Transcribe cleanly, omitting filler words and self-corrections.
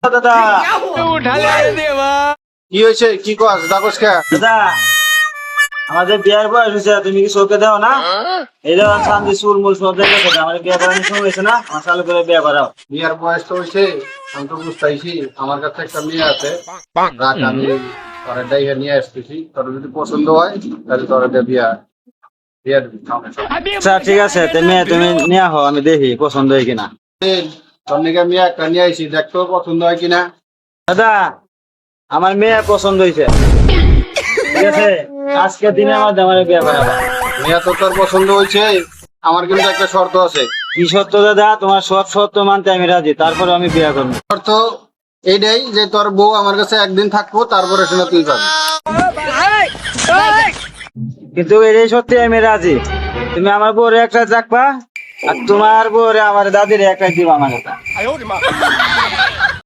দাদা কি হয়েছে? কি কস ডাকস কে? দাদা আমাদের বিয়ার বয়স হয়েছে, তুমি কি চোখে দাও না? এই দেখো শান্তি চুল মুল সব দেখে থাকে, আমার বিয়ে করানোর সময় হয়েছে না, আমার চালু করে বিয়ে করাও। বিয়ার বয়স তো হয়েছে, আমি তো বুঝতেছি। আমার কাছে একটা মেয়ে আছে, রাখ আমি তোর ডাইহে নিয়ে আসতেছি। তোর যদি পছন্দ হয় তাহলে তোর বিয়া বিয়া দিবি। আচ্ছা ঠিক আছে, তুমি নিয়ে আহো, আমি দেখি পছন্দ হয় কিনা। তোর নিকে মেয়ে একটা নিয়ে আইসি, দেখতো পছন্দ হয় কিনা। দাদা আমার মেয়ে পছন্দ হয়েছে, ঠিক আছে আজকের দিনে আমার আমার বিয়ে করাবো। মেয়ে তো তোর পছন্দ হয়েছে, আমার কিন্তু একটা শর্ত আছে। কি সত্য দাদা? তোমার সব সত্য মানতে আমি রাজি, তারপরে আমি বিয়ে করবো। শর্ত এইটাই যে তোর বউ আমার কাছে একদিন থাকবো, তারপরে শুনে তুই পাবি। কিন্তু এটাই সত্যি আমি রাজি, তুমি আমার বউরে একটা রাখবা আর তোমার বউরে আমার দাদির একটা দিবা আমার কাছে।